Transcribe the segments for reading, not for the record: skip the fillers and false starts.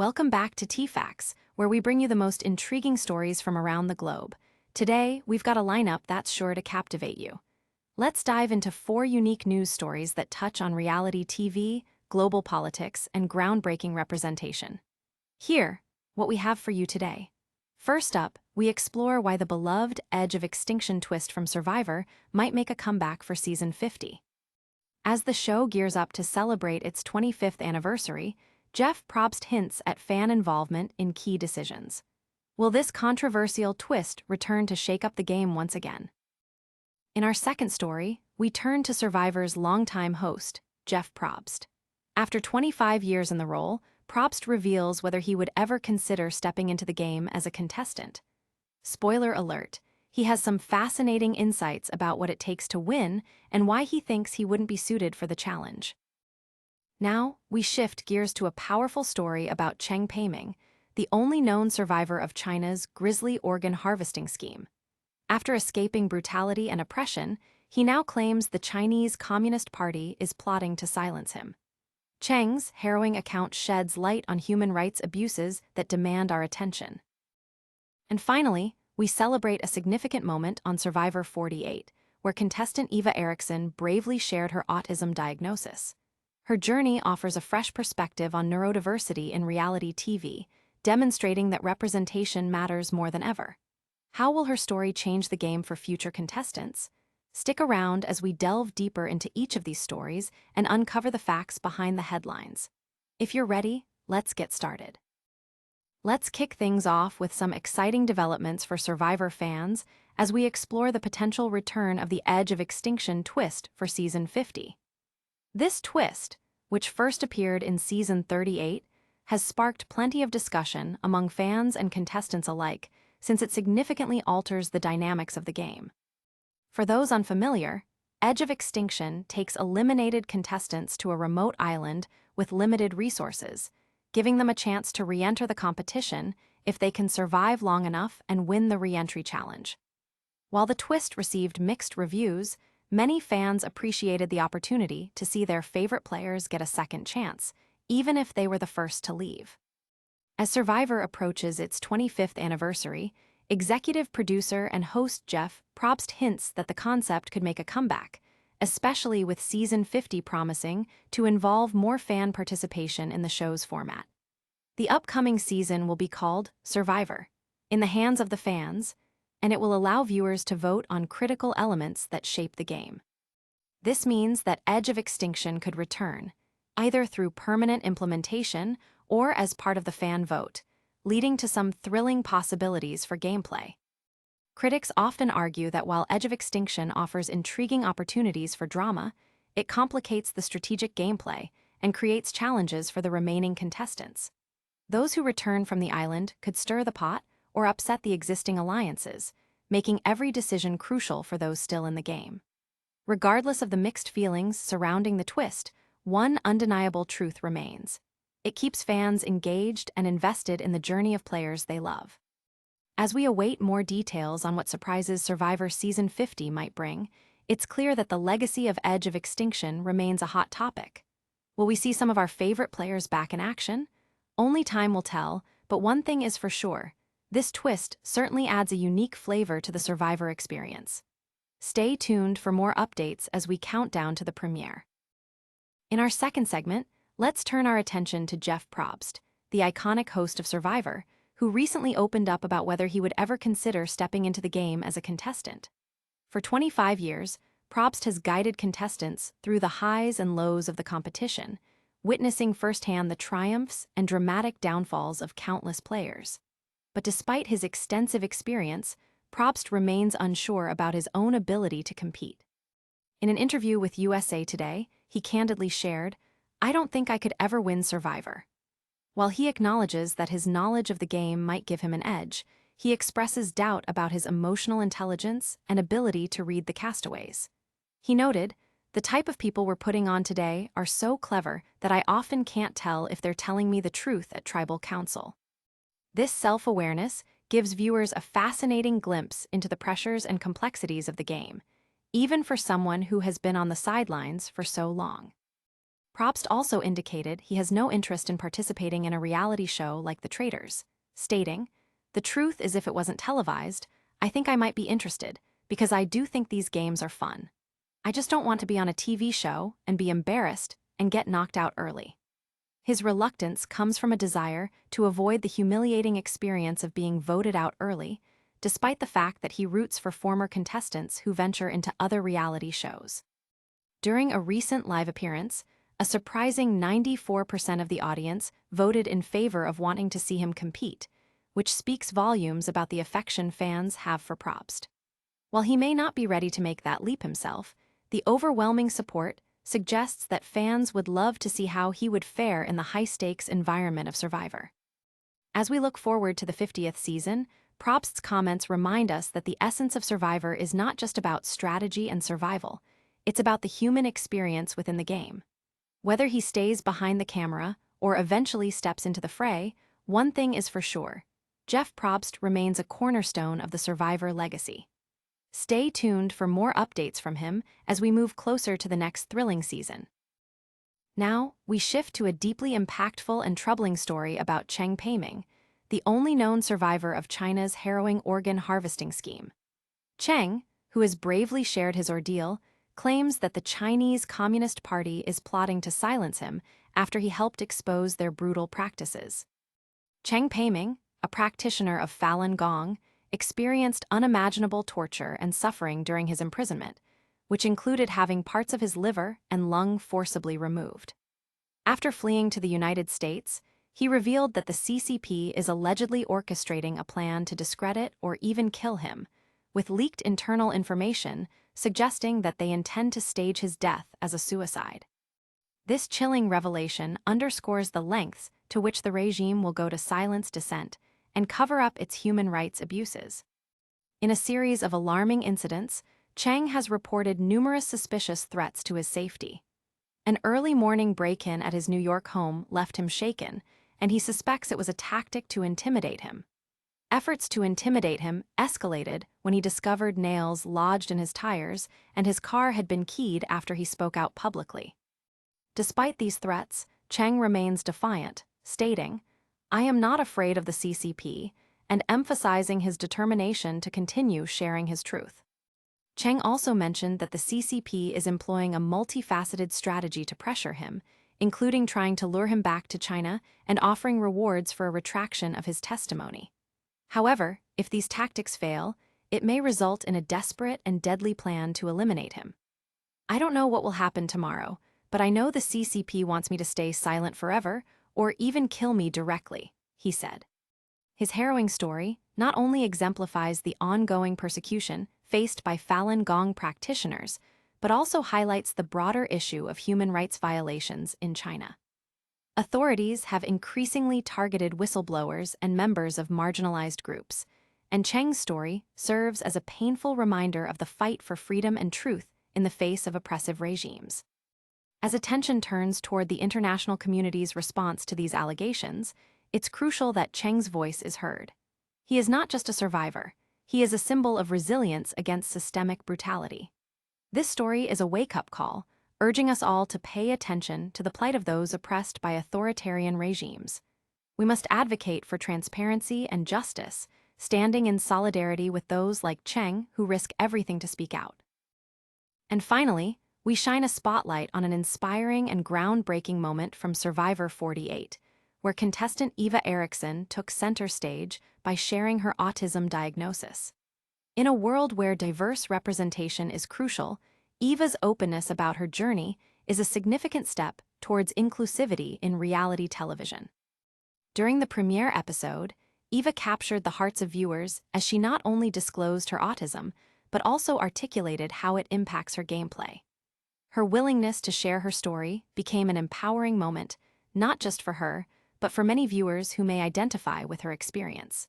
Welcome back to TFAX, where we bring you the most intriguing stories from around the globe. Today, we've got a lineup that's sure to captivate you. Let's dive into 4 unique news stories that touch on reality TV, global politics, and groundbreaking representation. Here, what we have for you today. First up, we explore why the beloved Edge of Extinction twist from Survivor might make a comeback for season 50. As the show gears up to celebrate its 25th anniversary, Jeff Probst hints at fan involvement in key decisions. Will this controversial twist return to shake up the game once again? In our second story, we turn to Survivor's longtime host, Jeff Probst. After 25 years in the role, Probst reveals whether he would ever consider stepping into the game as a contestant. Spoiler alert, he has some fascinating insights about what it takes to win and why he thinks he wouldn't be suited for the challenge. Now, we shift gears to a powerful story about Cheng Peiming, the only known survivor of China's grisly organ harvesting scheme. After escaping brutality and oppression, he now claims the Chinese Communist Party is plotting to silence him. Cheng's harrowing account sheds light on human rights abuses that demand our attention. And finally, we celebrate a significant moment on Survivor 48, where contestant Eva Erickson bravely shared her autism diagnosis. Her journey offers a fresh perspective on neurodiversity in reality TV, demonstrating that representation matters more than ever. How will her story change the game for future contestants? Stick around as we delve deeper into each of these stories and uncover the facts behind the headlines. If you're ready, let's get started. Let's kick things off with some exciting developments for Survivor fans as we explore the potential return of the Edge of Extinction twist for season 50. This twist, which first appeared in season 38, has sparked plenty of discussion among fans and contestants alike, since it significantly alters the dynamics of the game. For those unfamiliar, Edge of Extinction takes eliminated contestants to a remote island with limited resources, giving them a chance to re-enter the competition if they can survive long enough and win the re-entry challenge. While the twist received mixed reviews, many fans appreciated the opportunity to see their favorite players get a second chance, even if they were the first to leave. As Survivor approaches its 25th anniversary, executive producer and host Jeff Probst hints that the concept could make a comeback, especially with season 50 promising to involve more fan participation in the show's format. The upcoming season will be called Survivor, in the hands of the fans, and it will allow viewers to vote on critical elements that shape the game. This means that Edge of Extinction could return, either through permanent implementation or as part of the fan vote, leading to some thrilling possibilities for gameplay. Critics often argue that while Edge of Extinction offers intriguing opportunities for drama, it complicates the strategic gameplay and creates challenges for the remaining contestants. Those who return from the island could stir the pot or upset the existing alliances, making every decision crucial for those still in the game. Regardless of the mixed feelings surrounding the twist, one undeniable truth remains. It keeps fans engaged and invested in the journey of players they love. As we await more details on what surprises Survivor Season 50 might bring, it's clear that the legacy of Edge of Extinction remains a hot topic. Will we see some of our favorite players back in action? Only time will tell, but one thing is for sure. This twist certainly adds a unique flavor to the Survivor experience. Stay tuned for more updates as we count down to the premiere. In our second segment, let's turn our attention to Jeff Probst, the iconic host of Survivor, who recently opened up about whether he would ever consider stepping into the game as a contestant. For 25 years, Probst has guided contestants through the highs and lows of the competition, witnessing firsthand the triumphs and dramatic downfalls of countless players. But despite his extensive experience, Probst remains unsure about his own ability to compete. In an interview with USA Today, he candidly shared, "I don't think I could ever win Survivor." While he acknowledges that his knowledge of the game might give him an edge, he expresses doubt about his emotional intelligence and ability to read the castaways. He noted, "The type of people we're putting on today are so clever that I often can't tell if they're telling me the truth at tribal council." This self-awareness gives viewers a fascinating glimpse into the pressures and complexities of the game, even for someone who has been on the sidelines for so long. Probst also indicated he has no interest in participating in a reality show like The Traitors, stating, "The truth is, if it wasn't televised, I think I might be interested, because I do think these games are fun. I just don't want to be on a TV show and be embarrassed and get knocked out early." His reluctance comes from a desire to avoid the humiliating experience of being voted out early, despite the fact that he roots for former contestants who venture into other reality shows. During a recent live appearance, a surprising 94% of the audience voted in favor of wanting to see him compete, which speaks volumes about the affection fans have for Probst. While he may not be ready to make that leap himself, the overwhelming support suggests that fans would love to see how he would fare in the high-stakes environment of Survivor. As we look forward to the 50th season, Probst's comments remind us that the essence of Survivor is not just about strategy and survival, it's about the human experience within the game. Whether he stays behind the camera or eventually steps into the fray, one thing is for sure: Jeff Probst remains a cornerstone of the Survivor legacy. Stay tuned for more updates from him as we move closer to the next thrilling season. Now, we shift to a deeply impactful and troubling story about Cheng Peiming, the only known survivor of China's harrowing organ harvesting scheme. Cheng, who has bravely shared his ordeal, claims that the Chinese Communist Party is plotting to silence him after he helped expose their brutal practices. Cheng Peiming, a practitioner of Falun Gong, experienced unimaginable torture and suffering during his imprisonment, which included having parts of his liver and lung forcibly removed. After fleeing to the United States, he revealed that the CCP is allegedly orchestrating a plan to discredit or even kill him, with leaked internal information suggesting that they intend to stage his death as a suicide. This chilling revelation underscores the lengths to which the regime will go to silence dissent and cover up its human rights abuses. In a series of alarming incidents, Cheng has reported numerous suspicious threats to his safety. An early morning break-in at his New York home left him shaken, and he suspects it was a tactic to intimidate him. Efforts to intimidate him escalated when he discovered nails lodged in his tires and his car had been keyed after he spoke out publicly. Despite these threats, Cheng remains defiant, stating, "I am not afraid of the CCP," and emphasizing his determination to continue sharing his truth. Cheng also mentioned that the CCP is employing a multifaceted strategy to pressure him, including trying to lure him back to China and offering rewards for a retraction of his testimony. However, if these tactics fail, it may result in a desperate and deadly plan to eliminate him. "I don't know what will happen tomorrow, but I know the CCP wants me to stay silent forever or even kill me directly," he said. His harrowing story not only exemplifies the ongoing persecution faced by Falun Gong practitioners, but also highlights the broader issue of human rights violations in China. Authorities have increasingly targeted whistleblowers and members of marginalized groups, and Cheng's story serves as a painful reminder of the fight for freedom and truth in the face of oppressive regimes. As attention turns toward the international community's response to these allegations, it's crucial that Cheng's voice is heard. He is not just a survivor, he is a symbol of resilience against systemic brutality. This story is a wake-up call, urging us all to pay attention to the plight of those oppressed by authoritarian regimes. We must advocate for transparency and justice, standing in solidarity with those like Cheng who risk everything to speak out. And finally, we shine a spotlight on an inspiring and groundbreaking moment from Survivor 48, where contestant Eva Erickson took center stage by sharing her autism diagnosis. In a world where diverse representation is crucial, Eva's openness about her journey is a significant step towards inclusivity in reality television. During the premiere episode, Eva captured the hearts of viewers as she not only disclosed her autism, but also articulated how it impacts her gameplay. Her willingness to share her story became an empowering moment, not just for her, but for many viewers who may identify with her experience.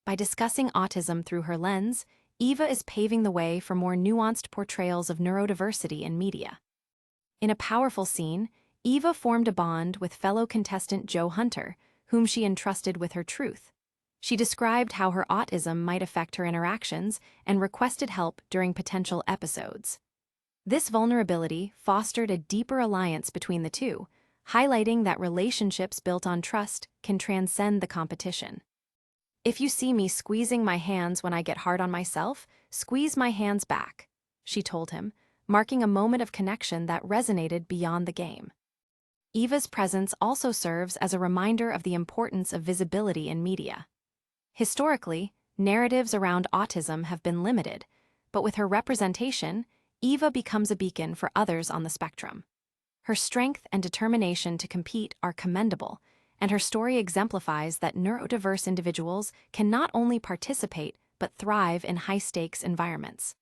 By discussing autism through her lens, Eva is paving the way for more nuanced portrayals of neurodiversity in media. In a powerful scene, Eva formed a bond with fellow contestant Joe Hunter, whom she entrusted with her truth. She described how her autism might affect her interactions and requested help during potential episodes. This vulnerability fostered a deeper alliance between the two, highlighting that relationships built on trust can transcend the competition. "If you see me squeezing my hands when I get hard on myself, squeeze my hands back," she told him, marking a moment of connection that resonated beyond the game. Eva's presence also serves as a reminder of the importance of visibility in media. Historically, narratives around autism have been limited, but with her representation, Eva becomes a beacon for others on the spectrum. Her strength and determination to compete are commendable, and her story exemplifies that neurodiverse individuals can not only participate but thrive in high-stakes environments.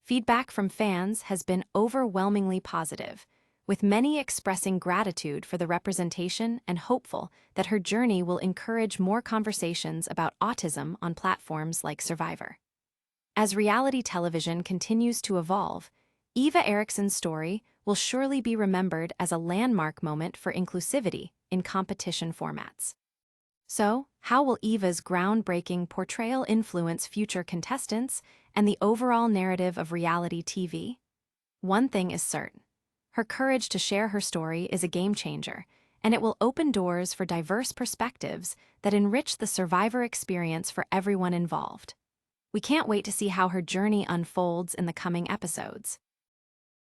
Feedback from fans has been overwhelmingly positive, with many expressing gratitude for the representation and hopeful that her journey will encourage more conversations about autism on platforms like Survivor. As reality television continues to evolve, Eva Erickson's story will surely be remembered as a landmark moment for inclusivity in competition formats. So, how will Eva's groundbreaking portrayal influence future contestants and the overall narrative of reality TV? One thing is certain: her courage to share her story is a game changer, and it will open doors for diverse perspectives that enrich the Survivor experience for everyone involved. We can't wait to see how her journey unfolds in the coming episodes.